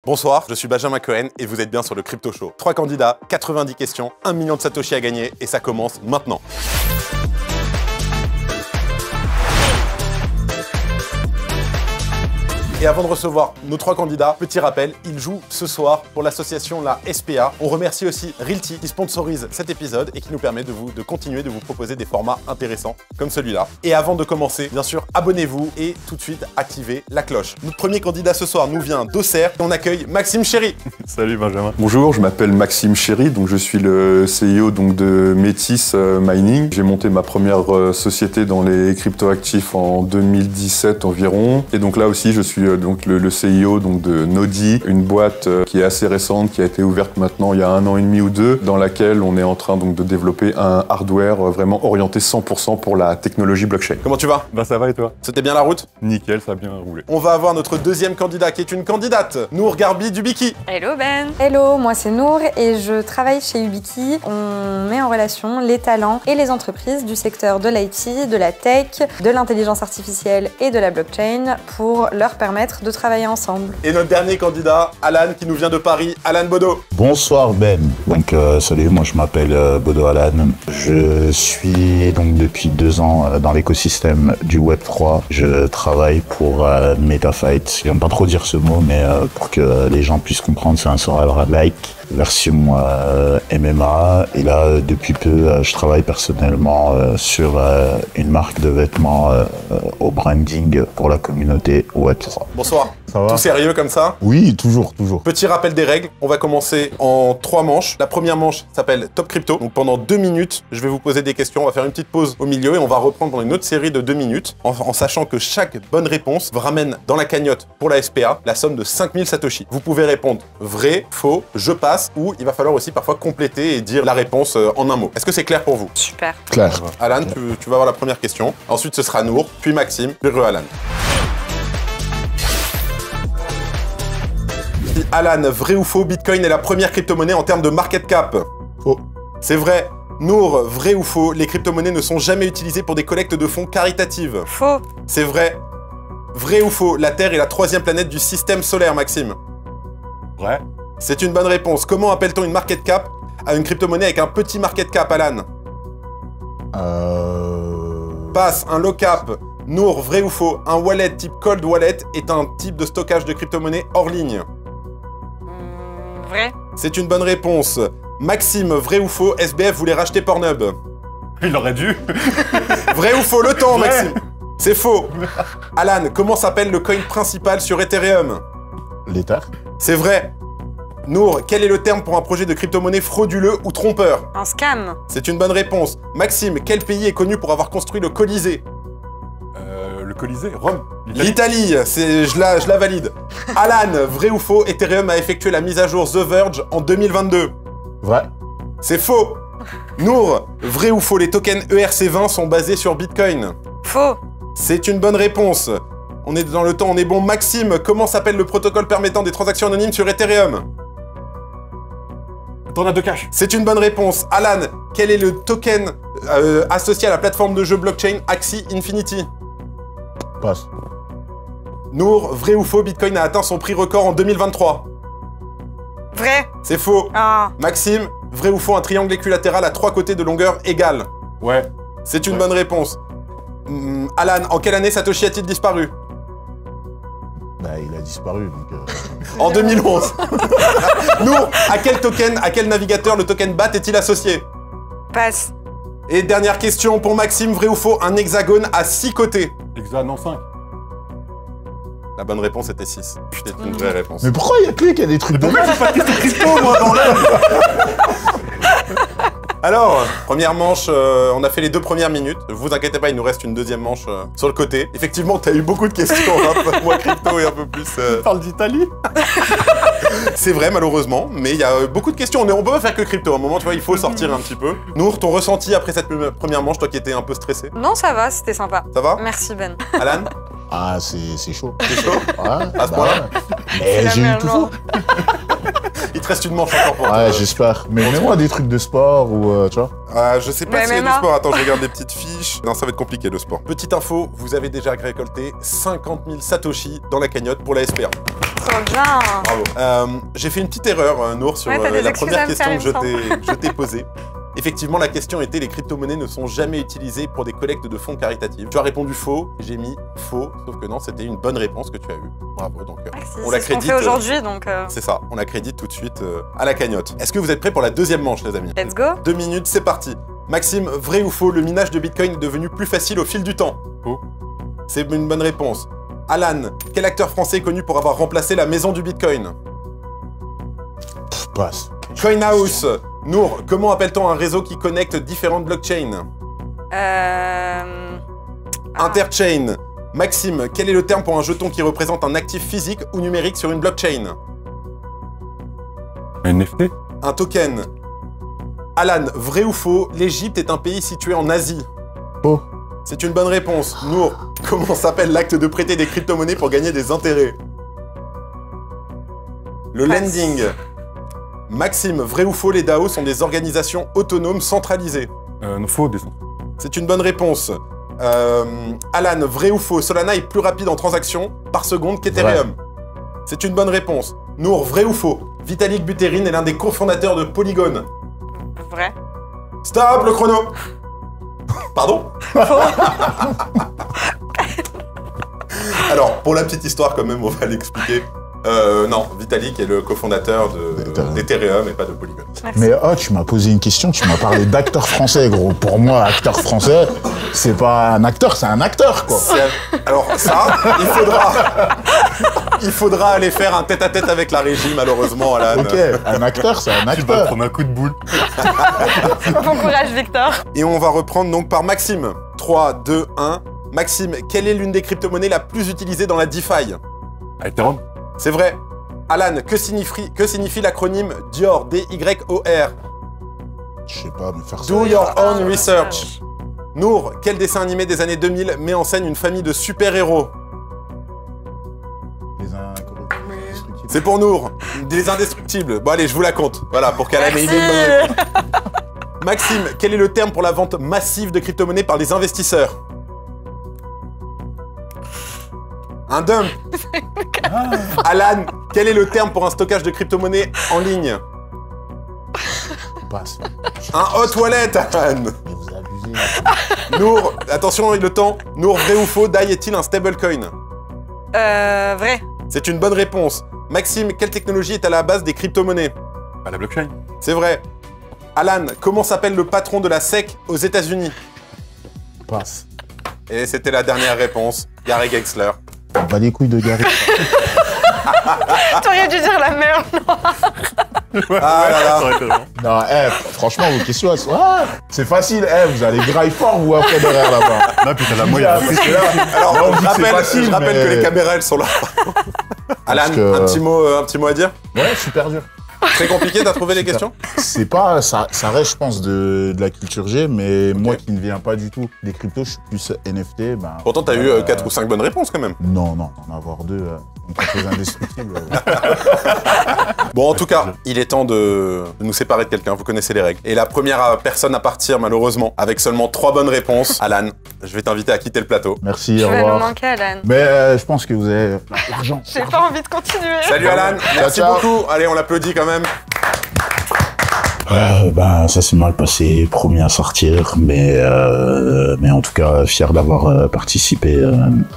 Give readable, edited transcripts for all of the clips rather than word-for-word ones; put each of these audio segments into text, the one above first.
Bonsoir, je suis Benjamin Cohen et vous êtes bien sur le Crypto Show. 3 candidats, 90 questions, 1 million de Satoshi à gagner et ça commence maintenant. Et avant de recevoir nos 3 candidats, petit rappel, ils jouent ce soir pour l'association La SPA. On remercie aussi Realty qui sponsorise cet épisode et qui nous permet de continuer de vous proposer des formats intéressants comme celui-là. Et avant de commencer, bien sûr, abonnez-vous et tout de suite activez la cloche. Notre premier candidat ce soir nous vient d'Auxerre et on accueille Maxime Chéry. Salut Benjamin. Bonjour, je m'appelle Maxime Chéry, donc je suis le CEO de Métis Mining. J'ai monté ma première société dans les cryptoactifs en 2017 environ. Et donc là aussi, je suis donc le CEO de Nodi, une boîte qui est assez récente, qui a été ouverte maintenant il y a 1 an et demi ou 2, dans laquelle on est en train de développer un hardware vraiment orienté 100% pour la technologie blockchain. Comment tu vas? Bah ça va et toi? C'était bien la route? Nickel, ça a bien roulé. On va avoir notre deuxième candidat qui est une candidate, Nour Garbi du Biki. Hello Ben. Hello, moi c'est Nour et je travaille chez Ubiki. On met en relation les talents et les entreprises du secteur de l'IT, de la tech, de l'intelligence artificielle et de la blockchain pour leur permettre de travailler ensemble. Et notre dernier candidat, Alan, qui nous vient de Paris, Alan Bodo. Bonsoir Ben. Donc salut, moi je m'appelle Bodo Alan. Je suis donc depuis 2 ans dans l'écosystème du Web3. Je travaille pour MetaFight. J'aime pas trop dire ce mot, mais pour que les gens puissent comprendre, c'est un survival-like version MMA. Et là, depuis peu, je travaille personnellement sur une marque de vêtements au branding pour la communauté Web3. Bonsoir. Ça va? Tout sérieux comme ça? Oui, toujours. Petit rappel des règles, on va commencer en 3 manches. La première manche s'appelle Top Crypto. Donc pendant 2 minutes, je vais vous poser des questions. On va faire une petite pause au milieu et on va reprendre dans une autre série de 2 minutes en sachant que chaque bonne réponse vous ramène dans la cagnotte pour la SPA la somme de 5000 Satoshi. Vous pouvez répondre vrai, faux, je passe ou il va falloir aussi parfois compléter et dire la réponse en un mot. Est-ce que c'est clair pour vous? Super. Claire. Alan, tu vas avoir la première question. Ensuite, ce sera Nour, puis Maxime, puis Alan. Alan, vrai ou faux, Bitcoin est la première crypto-monnaie en termes de market cap? Faux. C'est vrai. Nour, vrai ou faux, les crypto-monnaies ne sont jamais utilisées pour des collectes de fonds caritatives? Faux. C'est vrai. Vrai ou faux, la Terre est la 3e planète du système solaire, Maxime? Vrai. C'est une bonne réponse. Comment appelle-t-on une market cap à une crypto-monnaie avec un petit market cap, Alan? Passe, un low cap. Nour, vrai ou faux, un wallet type cold wallet est un type de stockage de crypto-monnaie hors ligne? Vrai. C'est une bonne réponse. Maxime, vrai ou faux, SBF voulait racheter Pornhub? Il aurait dû. Vrai ou faux, le temps, Vrai. Maxime? C'est faux. Alan, comment s'appelle le coin principal sur Ethereum? L'Ether. C'est vrai. Nour, quel est le terme pour un projet de crypto-monnaie frauduleux ou trompeur? Un scam. C'est une bonne réponse. Maxime, quel pays est connu pour avoir construit le Colisée? Le Colisée, Rome. L'Italie, je la valide. Alan, vrai ou faux, Ethereum a effectué la mise à jour The Verge en 2022? Vrai. C'est faux. Nour, vrai ou faux, les tokens ERC20 sont basés sur Bitcoin? Faux. C'est une bonne réponse. On est dans le temps, on est bon. Maxime, comment s'appelle le protocole permettant des transactions anonymes sur Ethereum? Tornade de cash. C'est une bonne réponse. Alan, quel est le token associé à la plateforme de jeu blockchain Axie Infinity? Passe. Nour, vrai ou faux, Bitcoin a atteint son prix record en 2023? Vrai. C'est faux. Ah. Maxime, vrai ou faux, un triangle équilatéral à 3 côtés de longueur égale? Ouais. C'est une bonne réponse. Alan, en quelle année Satoshi a-t-il disparu? Bah, il a disparu, donc... En 2011. Nour, à quel navigateur le token BAT est-il associé? Passe. Et dernière question pour Maxime, vrai ou faux, un hexagone a 6 côtés? Hexagone en 5. La bonne réponse était 6. C'était une vraie réponse. Mais pourquoi il y a que lui qui a des trucs de Pourquoi merde? j'ai pas de question crypto, moi, dans l'air? Alors, première manche, on a fait les 2 premières minutes. Vous inquiétez pas, il nous reste une deuxième manche sur le côté. Effectivement, t'as eu beaucoup de questions, un peu moins crypto et un peu plus... Parle d'Italie. C'est vrai, malheureusement, mais il y a beaucoup de questions. On peut pas faire que crypto. À un moment, tu vois, il faut sortir un petit peu. Nour, ton ressenti après cette première manche, toi qui étais un peu stressé? Non, ça va, c'était sympa. Ça va? Merci Ben. Alan? Ah, c'est chaud. C'est chaud? Ouais, À ce point-là? Mais la j'ai eu merde, tout non. faux. Il te reste une manche encore pour toi. Ouais, j'espère. Mais mets-moi des trucs de sport ou, tu vois. Je sais pas Ouais, s'il y a du MMA. sport. Attends, je regarde des petites fiches. Non, ça va être compliqué le sport. Petite info, vous avez déjà récolté 50 000 Satoshi dans la cagnotte pour la SPA. Trop bien. Bravo. J'ai fait une petite erreur, Nour, sur Ouais, t'as des la excuses première à me question faire, que il me je t'ai posée. Effectivement, la question était les crypto-monnaies ne sont jamais utilisées pour des collectes de fonds caritatifs. Tu as répondu faux, j'ai mis faux, sauf que non, c'était une bonne réponse que tu as eue. Bravo, donc Merci, on la c'est ce qu'on crédite. fait aujourd'hui, donc C'est ça, on la crédite tout de suite à la cagnotte. Est-ce que vous êtes prêts pour la deuxième manche, les amis? let's go. 2 minutes, c'est parti. Maxime, vrai ou faux, le minage de Bitcoin est devenu plus facile au fil du temps? Faux. C'est une bonne réponse. Alan, quel acteur français est connu pour avoir remplacé la maison du Bitcoin? Passe. Coinhouse. Nour, comment appelle-t-on un réseau qui connecte différentes blockchains? Interchain. Maxime, quel est le terme pour un jeton qui représente un actif physique ou numérique sur une blockchain? NFT. Un token. Alan, vrai ou faux, l'Égypte est un pays situé en Asie? Faux. C'est une bonne réponse. Nour, comment s'appelle l'acte de prêter des crypto-monnaies pour gagner des intérêts? Le lending. Maxime, vrai ou faux, les DAO sont des organisations autonomes centralisées? Non, faux, descend. C'est une bonne réponse. Alan, vrai ou faux, Solana est plus rapide en transactions par seconde qu'Ethereum? C'est une bonne réponse. Nour, vrai ou faux, Vitalik Buterin est l'un des cofondateurs de Polygon? Vrai. Stop le chrono. Pardon? Alors, pour la petite histoire quand même, on va l'expliquer. Non, Vitalik est le cofondateur d'Ethereum et pas de Polygon. Merci. Mais oh, tu m'as posé une question, tu m'as parlé d'acteur français, gros. Pour moi, acteur français, c'est pas un acteur, c'est un acteur, quoi. Alors ça, il faudra aller faire un tête-à-tête avec la régie, malheureusement, Alan. Ok, un acteur, c'est un Tu vas te acteur. prendre un coup de boule. Bon courage, Victor. Et on va reprendre donc par Maxime. 3, 2, 1. Maxime, quelle est l'une des crypto-monnaies la plus utilisée dans la DeFi? Ethereum. C'est vrai. Alan, que signifie l'acronyme DYOR, D-Y-O-R? Je sais pas, me faire ça. Do your own research. Nour, quel dessin animé des années 2000 met en scène une famille de super-héros? Les indestructibles. C'est pour Nour. Des indestructibles. Bon allez, je vous la compte. Voilà, pour qu'Alan ait une bonne Merci. réponse. Maxime, quel est le terme pour la vente massive de crypto-monnaies par les investisseurs? Un dump. Alan, quel est le terme pour un stockage de crypto-monnaies en ligne? Passe. Un hot wallet, Alan. Mais vous abusez. Nour, attention, le temps. Nour, vrai ou faux, DAI est-il un stablecoin? Vrai. C'est une bonne réponse. Maxime, quelle technologie est à la base des crypto-monnaies? À la blockchain. C'est vrai. Alan, comment s'appelle le patron de la SEC aux États-Unis? Passe. Et c'était la dernière réponse. Gary Gensler. On bat les couilles de Gary. T'aurais dû dire la mer noire. Ah là là. Ça aurait été vraiment. Non, franchement, vos questions, elles sont... Ah, c'est facile, vous allez grailler fort, vous, après, derrière, là-bas. Non, puis t'as la moyenne. Parce que là, Alors, là, on dit que c'est je facile, rappelle mais- que les caméras, elles sont là. Alan, que- un petit mot à dire? Ouais, super dur. Très compliqué, t'as trouvé les questions? C'est pas... Ça reste, je pense, de la culture G, mais moi qui ne viens pas du tout des cryptos, je suis plus NFT, ben... Pourtant, t'as eu 4 ou 5 bonnes réponses quand même. Non, en avoir 2, contre les indestructibles. Bon, en tout cas, il est temps de nous séparer de quelqu'un, vous connaissez les règles. Et la première personne à partir, malheureusement, avec seulement 3 bonnes réponses, Alan, je vais t'inviter à quitter le plateau. Merci, Tu au vas nous revoir. manquer, Alan. Mais je pense que vous avez l'argent. J'ai pas envie de continuer. Salut Alan, merci ciao. beaucoup. Allez, on l'applaudit quand même. Ben, ça s'est mal passé, promis à sortir, mais en tout cas, fier d'avoir participé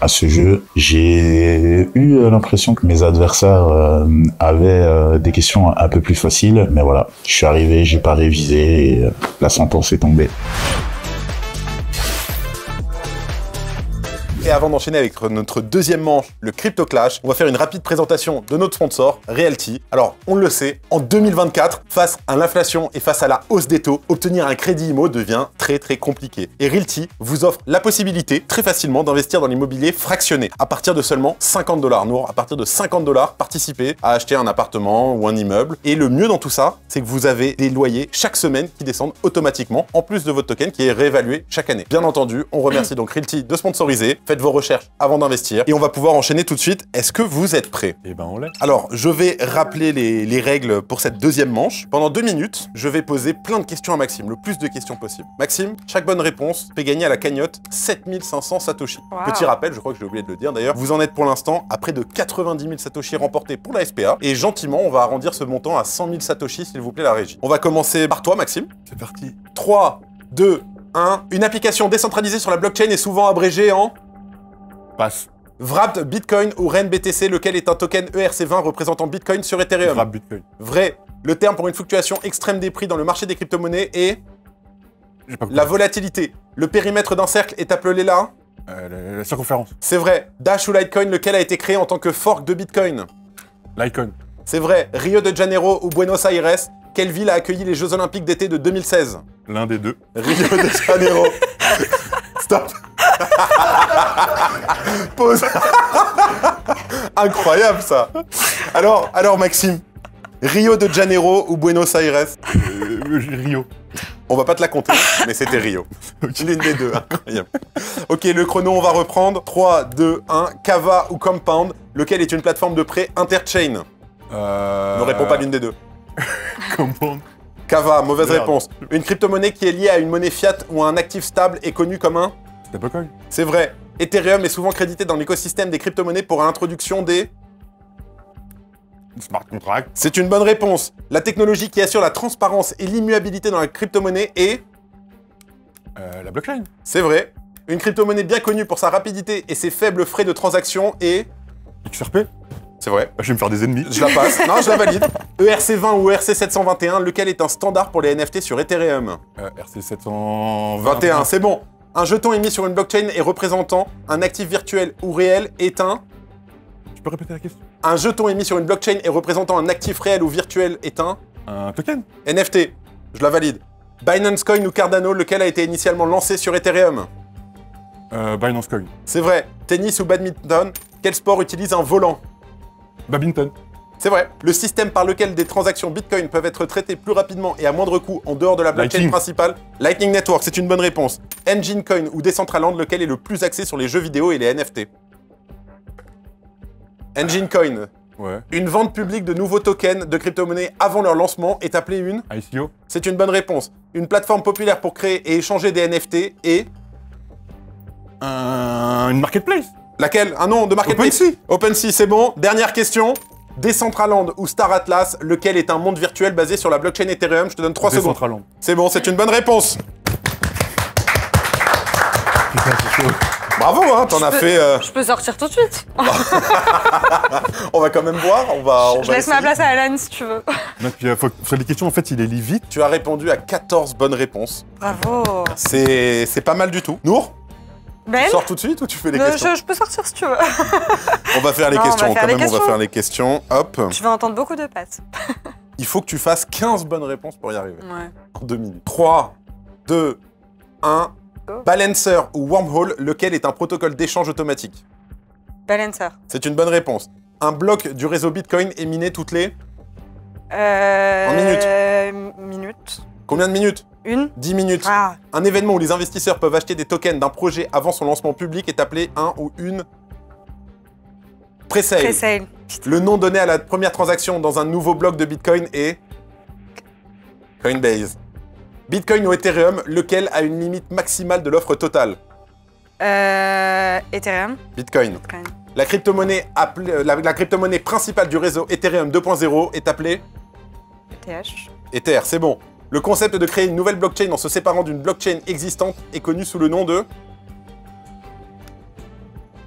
à ce jeu. J'ai eu l'impression que mes adversaires avaient des questions un peu plus faciles, mais voilà, je suis arrivé, j'ai pas révisé et la sentence est tombée. Et avant d'enchaîner avec notre deuxième manche, le Crypto Clash, on va faire une rapide présentation de notre sponsor, Realty. Alors, on le sait, en 2024, face à l'inflation et face à la hausse des taux, obtenir un crédit IMO devient très compliqué. Et Realty vous offre la possibilité, très facilement, d'investir dans l'immobilier fractionné, à partir de seulement 50 $. Nour, à partir de 50 $, participez à acheter un appartement ou un immeuble. Et le mieux dans tout ça, c'est que vous avez des loyers chaque semaine qui descendent automatiquement, en plus de votre token qui est réévalué chaque année. Bien entendu, on remercie donc Realty de sponsoriser. Faites vos recherches avant d'investir. Et on va pouvoir enchaîner tout de suite. Est-ce que vous êtes prêts? Eh ben, on l'est. Alors, je vais rappeler les règles pour cette deuxième manche. Pendant 2 minutes, je vais poser plein de questions à Maxime, le plus de questions possible. Maxime, chaque bonne réponse fait gagner à la cagnotte 7500 Satoshi. Wow. Petit rappel, je crois que j'ai oublié de le dire d'ailleurs, vous en êtes pour l'instant à près de 90 000 Satoshi remportés pour la SPA. Et gentiment, on va arrondir ce montant à 100 000 Satoshi, s'il vous plaît, la régie. On va commencer par toi, Maxime. C'est parti. 3, 2, 1. Une application décentralisée sur la blockchain est souvent abrégée en Passe. Wrapped Bitcoin ou REN BTC, lequel est un token ERC20 représentant Bitcoin sur Ethereum. Wrap Bitcoin. Vrai. Le terme pour une fluctuation extrême des prix dans le marché des crypto-monnaies est J'ai pas compris. la volatilité. Le périmètre d'un cercle est appelé là. La circonférence. C'est vrai. Dash ou Litecoin, lequel a été créé en tant que fork de Bitcoin. L'icon. C'est vrai. Rio de Janeiro ou Buenos Aires, quelle ville a accueilli les Jeux Olympiques d'été de 2016? L'un des deux. Rio de Janeiro. Stop. Pause. Incroyable ça. Alors Maxime, Rio de Janeiro ou Buenos Aires? Rio. On va pas te la compter, mais c'était Rio. L'une des deux, incroyable. Ok, le chrono, on va reprendre. 3, 2, 1. Kava ou Compound, lequel est une plateforme de prêt interchain? Ne réponds pas l'une des deux. Compound. Kava, mauvaise Merde. réponse. Une crypto-monnaie qui est liée à une monnaie fiat ou à un actif stable est connue comme un... Stablecoin. C'est vrai. Ethereum est souvent crédité dans l'écosystème des crypto-monnaies pour l'introduction des... Smart contract. C'est une bonne réponse. La technologie qui assure la transparence et l'immuabilité dans la crypto-monnaie est... La blockchain. C'est vrai. Une crypto-monnaie bien connue pour sa rapidité et ses faibles frais de transaction est... XRP. C'est vrai. Je vais me faire des ennemis. Je la passe. Non, je la valide. ERC20 ou ERC721, lequel est un standard pour les NFT sur Ethereum? RC720. 21, c'est bon. Un jeton émis sur une blockchain et représentant un actif virtuel ou réel est un... Tu peux répéter la question? Un jeton émis sur une blockchain et représentant un actif réel ou virtuel est un... Un token. NFT. Je la valide. Binance Coin ou Cardano, lequel a été initialement lancé sur Ethereum? Binance Coin. C'est vrai. Tennis ou badminton, quel sport utilise un volant? Badminton. C'est vrai. Le système par lequel des transactions Bitcoin peuvent être traitées plus rapidement et à moindre coût en dehors de la blockchain Lightning. principale, Lightning Network, c'est une bonne réponse. Engine Coin ou Decentraland, lequel est le plus axé sur les jeux vidéo et les NFT? Engine Coin. Ouais. Une vente publique de nouveaux tokens de crypto-monnaies avant leur lancement est appelée une... ICO. C'est une bonne réponse. Une plateforme populaire pour créer et échanger des NFT et... Une marketplace. Laquelle? Un nom de marketplace? OpenSea. OpenSea, c'est bon. Dernière question. Decentraland ou Star Atlas, lequel est un monde virtuel basé sur la blockchain Ethereum? Je te donne 3 secondes. Decentraland. C'est bon, c'est une bonne réponse. Putain, c'est chaud. Bravo, hein, t'en as fait... Je peux sortir tout de suite. On va quand même voir, on va Je laisse ma essayer. place à Alan si tu veux. Non, puis, sur les questions, en fait, il les lit vite. Tu as répondu à 14 bonnes réponses. Bravo. C'est pas mal du tout. Nour, Ben, tu sors tout de suite ou tu fais les questions? je peux sortir si tu veux. On va faire les Non, on va questions, faire quand les même, on va questions. faire les questions. Hop. Tu vas entendre beaucoup de passes. Il faut que tu fasses 15 bonnes réponses pour y arriver. Ouais. En 2 minutes. 3, 2, 1. Go. Balancer ou Wormhole, lequel est un protocole d'échange automatique? Balancer. C'est une bonne réponse. Un bloc du réseau Bitcoin est miné toutes les... Minute. Combien de minutes? Une. 10 minutes. Ah. Un événement où les investisseurs peuvent acheter des tokens d'un projet avant son lancement public est appelé un ou une... Presale. Presale. Le nom donné à la première transaction dans un nouveau bloc de Bitcoin est... Coinbase. Bitcoin ou Ethereum, lequel a une limite maximale de l'offre totale? Ethereum. Bitcoin. Bitcoin. La crypto-monnaie principale du réseau Ethereum 2.0 est appelée ETH. Ether, c'est bon. Le concept de créer une nouvelle blockchain en se séparant d'une blockchain existante est connu sous le nom de...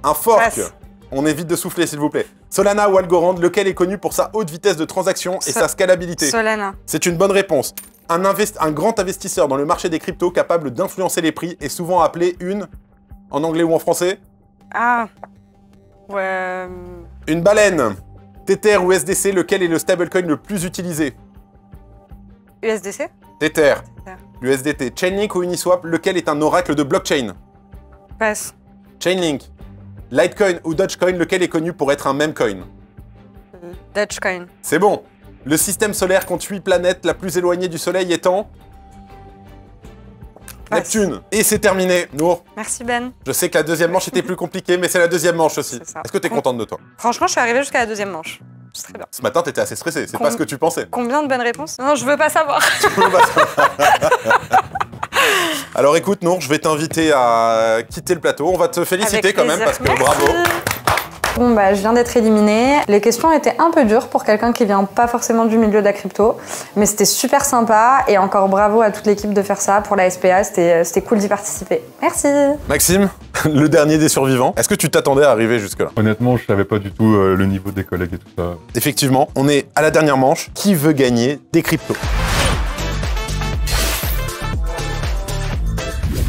Un fork. Passe. On évite de souffler, s'il vous plaît. Solana ou Algorand, lequel est connu pour sa haute vitesse de transaction et sa scalabilité? Solana. C'est une bonne réponse. Un grand investisseur dans le marché des cryptos capable d'influencer les prix est souvent appelé une... En anglais ou en français? Ah. Ouais. Une baleine. Tether ou SDC, lequel est le stablecoin le plus utilisé? USDC. Tether. Tether. USDT. Chainlink ou Uniswap, lequel est un oracle de blockchain? Passe. Chainlink. Litecoin ou Dogecoin, lequel est connu pour être un meme coin? Dogecoin. C'est bon. Le système solaire compte 8 planètes, la plus éloignée du Soleil étant... Passe. Neptune. Et c'est terminé. Nour, Merci Ben. je sais que la deuxième manche était plus compliquée, mais c'est la deuxième manche aussi. C'est ça. Est-ce que t'es contente de toi? Franchement, je suis arrivée jusqu'à la deuxième manche. C'est très bien. Ce matin, t'étais assez stressée, c'est pas ce que tu pensais. Combien de bonnes réponses? Non, je veux pas savoir. Alors écoute, Nour, je vais t'inviter à quitter le plateau. On va te féliciter Avec quand même, plaisir. parce que bravo. Merci. Bon bah je viens d'être éliminée. Les questions étaient un peu dures pour quelqu'un qui vient pas forcément du milieu de la crypto, mais c'était super sympa et encore bravo à toute l'équipe de faire ça pour la SPA, c'était cool d'y participer. Merci. Maxime, le dernier des survivants. Est-ce que tu t'attendais à arriver jusque-là? Honnêtement, je savais pas du tout le niveau des collègues et tout ça. Effectivement, on est à la dernière manche. Qui veut gagner des cryptos?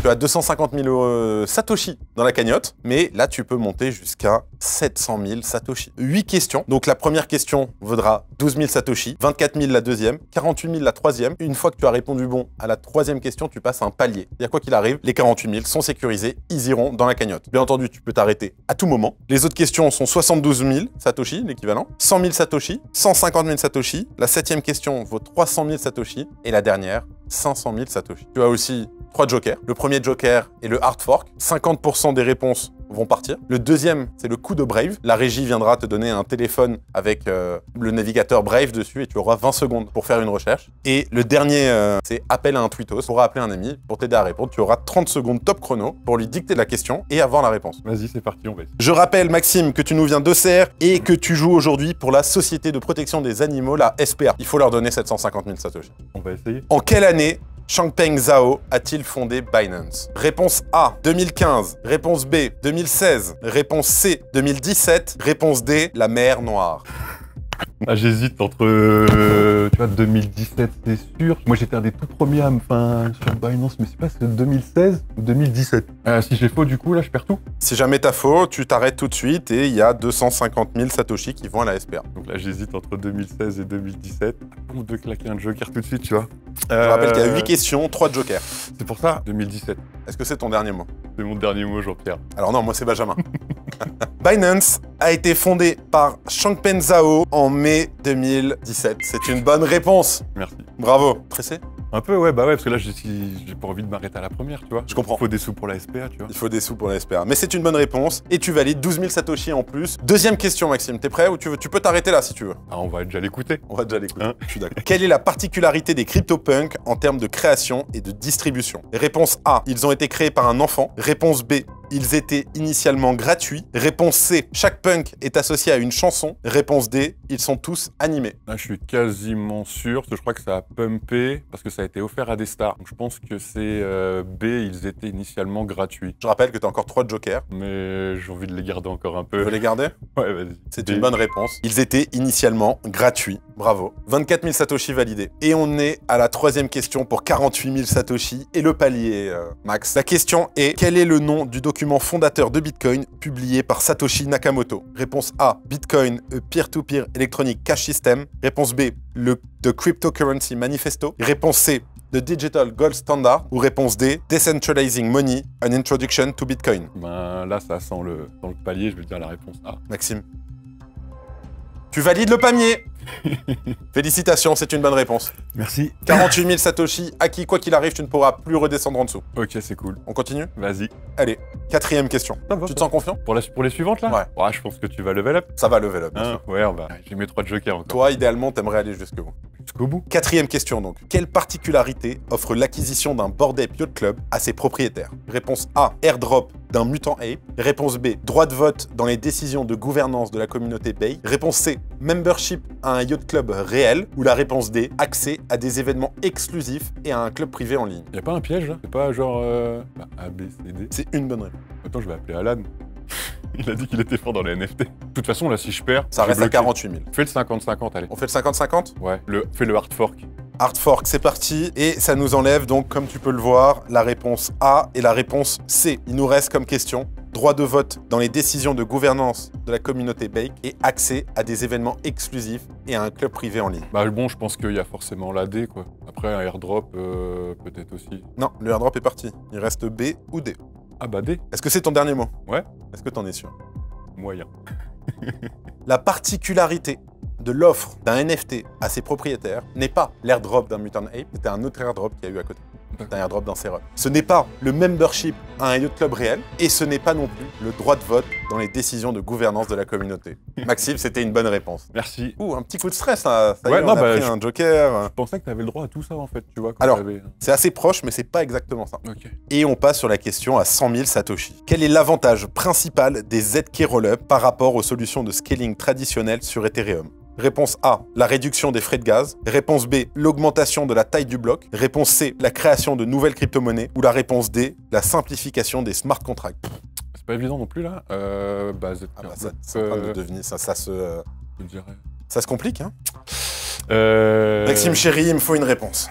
Tu as 250 000 Satoshi dans la cagnotte, mais là, tu peux monter jusqu'à 700 000 Satoshi. 8 questions. Donc, la première question vaudra 12 000 Satoshi, 24 000 la deuxième, 48 000 la troisième. Une fois que tu as répondu bon à la troisième question, tu passes à un palier. Il y a quoi qu'il arrive, les 48 000 sont sécurisés, ils iront dans la cagnotte. Bien entendu, tu peux t'arrêter à tout moment. Les autres questions sont 72 000 Satoshi, l'équivalent, 100 000 Satoshi, 150 000 Satoshi. La septième question vaut 300 000 Satoshi. Et la dernière, 500 000 Satoshi. Tu as aussi 3 jokers. Le premier joker est le hard fork. 50% des réponses vont partir. Le deuxième, c'est le coup de Brave. La régie viendra te donner un téléphone avec le navigateur Brave dessus et tu auras 20 secondes pour faire une recherche. Et le dernier, c'est appel à un tweetos. Tu pourras appeler un ami pour t'aider à répondre. Tu auras 30 secondes top chrono pour lui dicter la question et avoir la réponse. Vas-y, c'est parti, on va essayer. Je rappelle, Maxime, que tu nous viens d'Auxerre et que tu joues aujourd'hui pour la Société de protection des animaux, la SPA. Il faut leur donner 750 000 Satoshi. On va essayer. En quelle année Changpeng Zhao a-t-il fondé Binance? Réponse A, 2015. Réponse B, 2016. Réponse C, 2017. Réponse D, la mer Noire. Ah, j'hésite entre, tu vois, 2017, c'est sûr. Moi, j'étais un des tout premiers à me sur Binance, mais c'est pas, c'est 2016 ou 2017. Si j'ai faux, du coup, là, je perds tout. Si jamais t'as faux, tu t'arrêtes tout de suite et il y a 250 000 Satoshi qui vont à la SPA. Donc là, j'hésite entre 2016 et 2017. On peut claquer un joker tout de suite, tu vois. Je rappelle qu'il y a 8 questions, 3 jokers. C'est pour ça, 2017. Est-ce que c'est ton dernier mot? C'est mon dernier mot, Jean-Pierre. Alors non, moi c'est Benjamin. Binance a été fondé par Changpeng Zhao en mai 2017. C'est une bonne réponse. Merci. Bravo. Pressé? Un peu, ouais, bah ouais, parce que là, j'ai pas envie de m'arrêter à la première, tu vois. Je comprends. Il faut des sous pour la SPA, tu vois. Il faut des sous pour la SPA. Mais c'est une bonne réponse et tu valides 12 000 Satoshi en plus. Deuxième question, Maxime. T'es prêt ou tu peux t'arrêter là si tu veux? Ah, on va déjà l'écouter. On va déjà l'écouter. Hein? Je suis d'accord. Quelle est la particularité des CryptoPunks en termes de création et de distribution? Réponse A, ils ont été créés par un enfant. Réponse B, ils étaient initialement gratuits. Réponse C, chaque punk est associé à une chanson. Réponse D, ils sont tous animés. Là, je suis quasiment sûr, parce que je crois que ça a pumpé, parce que ça a été offert à des stars. Donc je pense que c'est B, ils étaient initialement gratuits. Je rappelle que tu as encore 3 jokers. Mais j'ai envie de les garder encore un Tu peu. veux les garder? Ouais, vas-y. C'est B. une bonne réponse. Ils étaient initialement gratuits. Bravo. 24 000 Satoshi validés. Et on est à la troisième question pour 48 000 Satoshi et le palier, Max. La question est, quel est le nom du document fondateur de Bitcoin publié par Satoshi Nakamoto? Réponse A, Bitcoin, a peer-to-peer electronic cash system. Réponse B, The Cryptocurrency Manifesto. Réponse C, The Digital Gold Standard. Ou réponse D, Decentralizing Money, An Introduction to Bitcoin. Ben là, ça sent le palier, je vais dire la réponse A. Maxime. Tu valides le panier. Félicitations, c'est une bonne réponse. Merci. 48 000 Satoshi, acquis, quoi qu'il arrive, tu ne pourras plus redescendre en dessous. Ok, c'est cool. On continue? Vas-y. Allez, quatrième question. Ça va, Tu te sens confiant? Pour les suivantes, là? Ouais. Je pense que tu vas level up. Ça va level up, bien Hein, sûr. ouais, j'ai mes 3 jokers encore. Toi, idéalement, t'aimerais aller jusqu'au bout. Jusqu'au bout. Quatrième question donc. Quelle particularité offre l'acquisition d'un Bored Ape Yacht Club à ses propriétaires? Réponse A, airdrop d'un Mutant Ape. Réponse B, droit de vote dans les décisions de gouvernance de la communauté Bay. Réponse C, membership à un yacht club réel. Ou la réponse D, accès à des événements exclusifs et à un club privé en ligne. Y'a pas un piège, là? C'est pas genre A, B, C, D? C'est une bonne réponse. Attends, je vais appeler Alan. Il a dit qu'il était fort dans les NFT. De toute façon, là, si je perds, Ça je reste suis à bloqué. 48 000. Fais le 50-50, allez. On fait le 50-50? Ouais, fais le hard fork. Hard fork, c'est parti. Et ça nous enlève donc, comme tu peux le voir, la réponse A et la réponse C. Il nous reste comme question droit de vote dans les décisions de gouvernance de la communauté Bake et accès à des événements exclusifs et à un club privé en ligne. Bah bon, je pense qu'il y a forcément la D, quoi. Après, un airdrop, peut-être aussi. Non, le airdrop est parti. Il reste B ou D. Ah bah D, Est-ce que c'est ton dernier mot? Ouais. Est-ce que t'en es sûr? moyen. La particularité de l'offre d'un NFT à ses propriétaires n'est pas l'airdrop d'un Mutant Ape, c'était un autre airdrop qu'il y a eu à côté. C'est un airdrop d'un serveur. Ce n'est pas le membership à un yacht club réel et ce n'est pas non plus le droit de vote dans les décisions de gouvernance de la communauté. Maxime, c'était une bonne réponse. Merci. Ouh, un petit coup de stress là. Ça y Ouais, est, non, on a bah, pris un joker. Je pensais que tu avais le droit à tout ça en fait, tu vois. Quand Alors, t'avais- c'est assez proche, mais c'est pas exactement ça. Ok. Et on passe sur la question à 100 000 Satoshi. Quel est l'avantage principal des ZK Rollup par rapport aux solutions de scaling traditionnelles sur Ethereum? Réponse A, la réduction des frais de gaz. Réponse B, l'augmentation de la taille du bloc. Réponse C, la création de nouvelles crypto-monnaies. Ou la réponse D, la simplification des smart contracts. C'est pas évident non plus là. ZK. Ah bah ça, c'est en train de devenir, je dirais. ça se complique, hein. Euh... Maxime chéri, il me faut une réponse.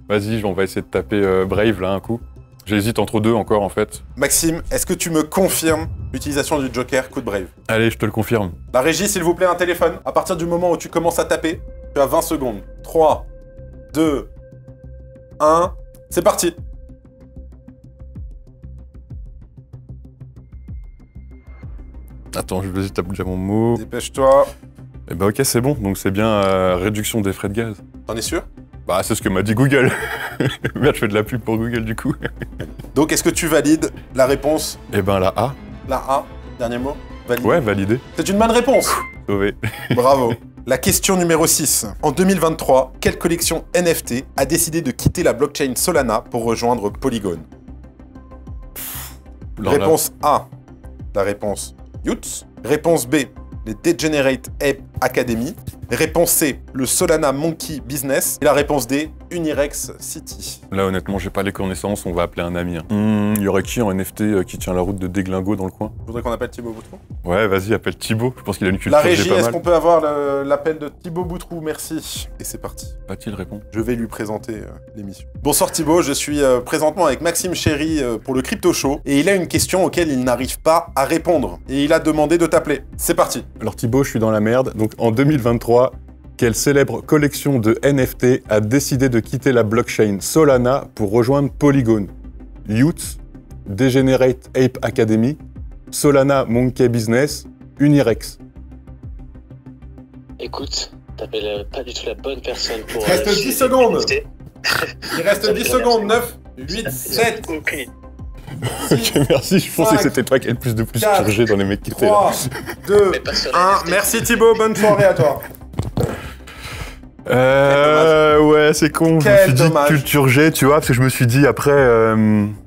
Vas-y, on va essayer de taper Brave là un coup. J'hésite entre deux encore en fait. Maxime, est-ce que tu me confirmes l'utilisation du joker coup de brave? Allez, je te le confirme. La régie, s'il vous plaît, un téléphone. À partir du moment où tu commences à taper, tu as 20 secondes. 3, 2, 1, c'est parti. Attends, je tape déjà mon mot. Dépêche-toi. Eh bah ok, c'est bon. Donc c'est bien réduction des frais de gaz. T'en es sûr? Bah c'est ce que m'a dit Google. Merde, je fais de la pub pour Google du coup. Donc, est-ce que tu valides la réponse? Eh ben la A. La A, dernier mot? Validé. Ouais, validé. C'est une bonne réponse. Sauvé. Bravo. La question numéro 6. En 2023, quelle collection NFT a décidé de quitter la blockchain Solana pour rejoindre Polygon? Alors là- Réponse A, la réponse Youths. Réponse B, les Degenerate Ape Academy. Réponse C, le Solana Monkey Business. Et la réponse D, Unirex City. Là, honnêtement, j'ai pas les connaissances, on va appeler un ami. Il y aurait qui en NFT qui tient la route de Déglingo dans le coin? Je voudrais qu'on appelle Thibaut Boutrou. Ouais, vas-y, appelle Thibaut. Je pense qu'il a une culture La G régie, pas est-ce mal. qu'on peut avoir l'appel de Thibaut Boutrou? Merci. Et c'est parti. Va-t-il répondre? Je vais lui présenter l'émission. Bonsoir Thibaut, je suis présentement avec Maxime Chéri pour le Crypto Show. Et il a une question auquel il n'arrive pas à répondre. Et il a demandé de t'appeler. C'est parti. Alors Thibaut, je suis dans la merde. Donc en 2023, quelle célèbre collection de NFT a décidé de quitter la blockchain Solana pour rejoindre Polygon? Youths, Degenerate Ape Academy, Solana Monkey Business, Unirex. Écoute, t'appelles pas du tout la bonne personne pour... Il reste 10 secondes. Il reste 10 secondes. 9, 8, 7, Ok, merci. Je pensais 5, que c'était toi qui avais le plus de plus 4, purgé dans les mecs qui étaient là. 3, 2, Mais pas sur la 1. NFT. Merci Thibaut, bonne soirée à toi. Ouais, c'est con. Je me Quel suis dit dommage. culture G, tu vois, parce que je me suis dit après.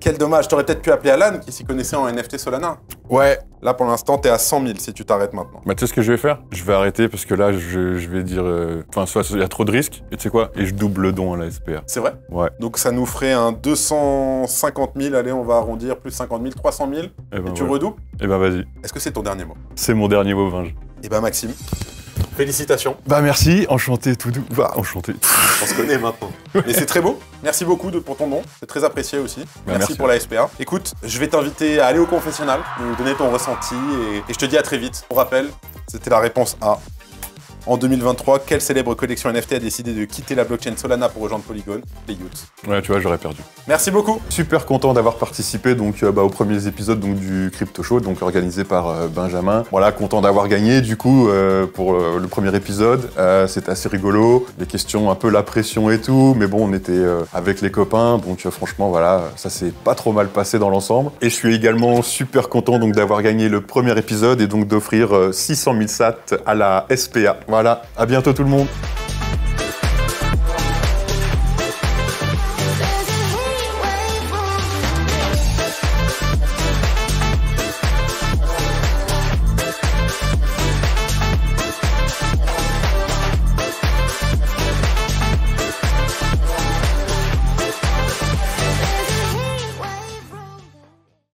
Quel dommage, t'aurais peut-être pu appeler Alan qui s'y connaissait en NFT Solana. Ouais. Là pour l'instant, t'es à 100 000 si tu t'arrêtes maintenant. Bah, tu sais ce que je vais faire? Je vais arrêter parce que là, je vais dire. Enfin, soit il y a trop de risques, et tu sais quoi? Et je double le don à la SPA. C'est vrai? Ouais. Donc ça nous ferait un 250 000, allez on va arrondir, plus 50 000, 300 000. Et ben, Et tu ouais. redoubles? Eh ben, vas-y. Est-ce que c'est ton dernier mot? C'est mon dernier mot, Vinge. Eh ben Maxime, félicitations. Bah, merci. Enchanté, tout doux. Bah, enchanté. On se connaît maintenant. Mais c'est très beau. Merci beaucoup pour ton don. C'est très apprécié aussi. Merci merci. pour la SPA. Écoute, je vais t'inviter à aller au confessionnal, nous donner ton ressenti et je te dis à très vite. Pour rappel, c'était la réponse A. En 2023, quelle célèbre collection NFT a décidé de quitter la blockchain Solana pour rejoindre Polygon? Les Youths. Ouais, tu vois, j'aurais perdu. Merci beaucoup. Super content d'avoir participé donc aux premiers épisodes donc du Crypto Show donc organisé par Benjamin. Voilà, content d'avoir gagné du coup pour le premier épisode. C'était assez rigolo, les questions un peu la pression et tout, mais bon on était avec les copains donc franchement voilà ça s'est pas trop mal passé dans l'ensemble. Et je suis également super content donc d'avoir gagné le premier épisode et donc d'offrir 600 000 sats à la SPA. Voilà, à bientôt tout le monde.